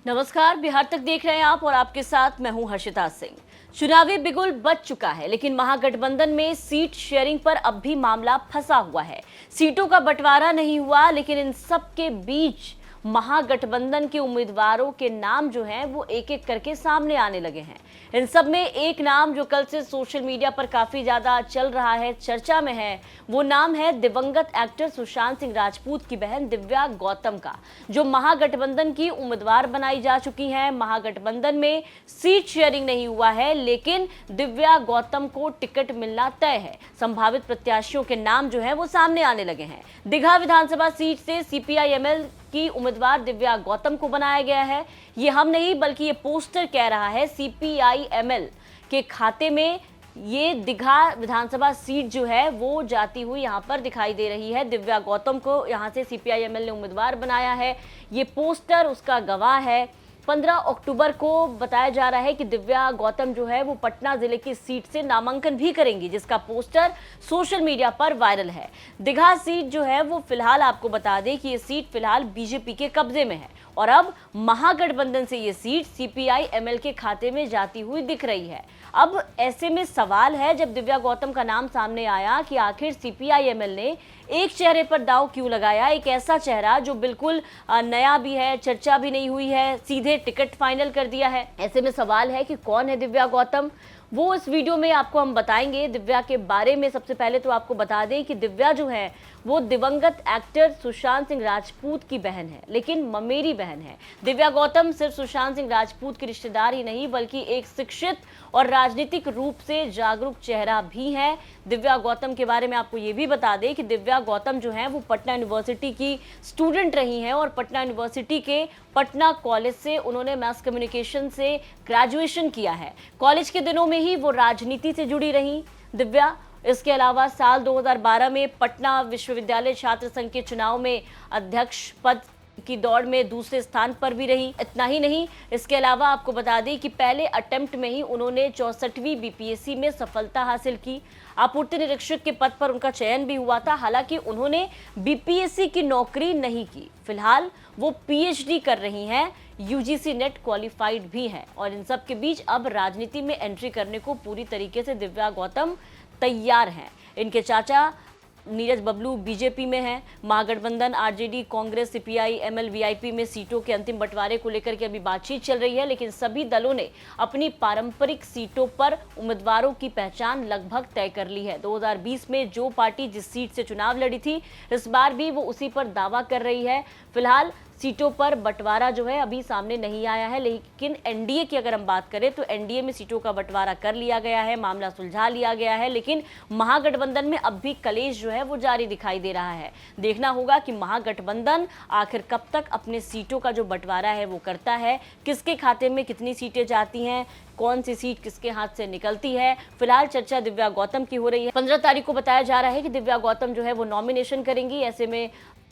नमस्कार, बिहार तक देख रहे हैं आप और आपके साथ मैं हूं हर्षिता सिंह। चुनावी बिगुल बज चुका है, लेकिन महागठबंधन में सीट शेयरिंग पर अब भी मामला फंसा हुआ है। सीटों का बंटवारा नहीं हुआ, लेकिन इन सब के बीच महागठबंधन के उम्मीदवारों के नाम जो हैं वो एक एक करके सामने आने लगे हैं। इन सब में एक नाम जो कल से सोशल मीडिया पर काफी ज्यादा चल रहा है, चर्चा में है, वो नाम है दिवंगत एक्टर सुशांत सिंह राजपूत की बहन दिव्या गौतम का, जो महागठबंधन की उम्मीदवार बनाई जा चुकी हैं। महागठबंधन में सीट शेयरिंग नहीं हुआ है, लेकिन दिव्या गौतम को टिकट मिलना तय है। संभावित प्रत्याशियों के नाम जो है वो सामने आने लगे हैं। दीघा विधानसभा सीट से सीपीआई-एमएल की उम्मीदवार दिव्या गौतम को बनाया गया है। ये हम नहीं बल्कि ये पोस्टर कह रहा है। सीपीआई-एमएल के खाते में ये दीघा विधानसभा सीट जो है वो जाती हुई यहाँ पर दिखाई दे रही है। दिव्या गौतम को यहाँ से सीपीआई-एमएल ने उम्मीदवार बनाया है। ये पोस्टर उसका गवाह है। 15 अक्टूबर को बताया जा रहा है कि दिव्या गौतम जो है वो पटना जिले की सीट से नामांकन भी करेंगी, जिसका पोस्टर सोशल मीडिया पर वायरल है। दीघा सीट जो है वो फिलहाल आपको बता दें कि ये सीट फिलहाल बीजेपी के कब्जे में है और अब महागठबंधन से ये सीट सीपीआई-एमएल के खाते में जाती हुई दिख रही है। अब ऐसे में सवाल है, जब दिव्या गौतम का नाम सामने आया, कि आखिर सीपीआई-एमएल ने एक चेहरे पर दांव क्यों लगाया, एक ऐसा चेहरा जो बिल्कुल नया भी है, चर्चा भी नहीं हुई है, सीधे टिकट फाइनल कर दिया है। ऐसे में सवाल है कि कौन है दिव्या गौतम, वो इस वीडियो में आपको हम बताएंगे। दिव्या के बारे में सबसे पहले तो आपको बता दें कि दिव्या जो है वो दिवंगत एक्टर सुशांत सिंह राजपूत की बहन है, लेकिन ममेरी बहन है। दिव्या गौतम सिर्फ सुशांत सिंह राजपूत की रिश्तेदार ही नहीं बल्कि एक शिक्षित और राजनीतिक रूप से जागरूक चेहरा भी है। दिव्या गौतम के बारे में आपको ये भी बता दें कि दिव्या गौतम जो है वो पटना यूनिवर्सिटी की स्टूडेंट रही हैं और पटना यूनिवर्सिटी के पटना कॉलेज से उन्होंने मास कम्युनिकेशन से ग्रेजुएशन किया है। कॉलेज के दिनों में ही वो राजनीति से जुड़ी रही दिव्या। इसके अलावा साल 2012 में पटना विश्वविद्यालय छात्र संघ के चुनाव में अध्यक्ष पद की दौड़ में दूसरे स्थान पर भी रही। इतना ही नहीं, इसके अलावा आपको बता दें कि पहले अटेम्प्ट में ही उन्होंने 64वीं बीपीएससी में सफलता हासिल की। आपूर्ति निरीक्षक के पद पर उनका चयन भी हुआ था। हालांकि उन्होंने बीपीएससी की नौकरी नहीं की। फिलहाल वो पीएचडी कर रही हैं, यूजीसी नेट क्वालिफाइड भी हैं और इन सब के बीच अब राजनीति में एंट्री करने को पूरी तरीके से दिव्या गौतम तैयार हैं। इनके चाचा नीरज बबलू बीजेपी में हैं। महागठबंधन, आरजेडी, कांग्रेस, सीपीआई-एमएल, वीआईपी में सीटों के अंतिम बंटवारे को लेकर के अभी बातचीत चल रही है, लेकिन सभी दलों ने अपनी पारंपरिक सीटों पर उम्मीदवारों की पहचान लगभग तय कर ली है। 2020 में जो पार्टी जिस सीट से चुनाव लड़ी थी, इस बार भी वो उसी पर दावा कर रही है। फिलहाल सीटों पर बंटवारा जो है अभी सामने नहीं आया है, लेकिन एनडीए की अगर हम बात करें तो एनडीए में सीटों का बंटवारा कर लिया गया है, मामला सुलझा लिया गया है। लेकिन महागठबंधन में अब भी कलेश जो है वो जारी दिखाई दे रहा है। देखना होगा कि महागठबंधन आखिर कब तक अपने सीटों का जो बंटवारा है वो करता है, किसके खाते में कितनी सीटें जाती हैं, कौन सी सीट किसके हाथ से निकलती है। फिलहाल चर्चा दिव्या गौतम की हो रही है। 15 तारीख को बताया जा रहा है कि दिव्या गौतम जो है वो नॉमिनेशन करेंगी। ऐसे में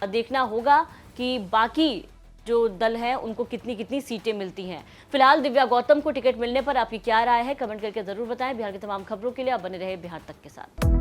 देखना होगा कि बाकी जो दल हैं उनको कितनी कितनी सीटें मिलती हैं। फिलहाल दिव्या गौतम को टिकट मिलने पर आपकी क्या राय है, कमेंट करके जरूर बताएं। बिहार की तमाम खबरों के लिए आप बने रहे बिहार तक के साथ।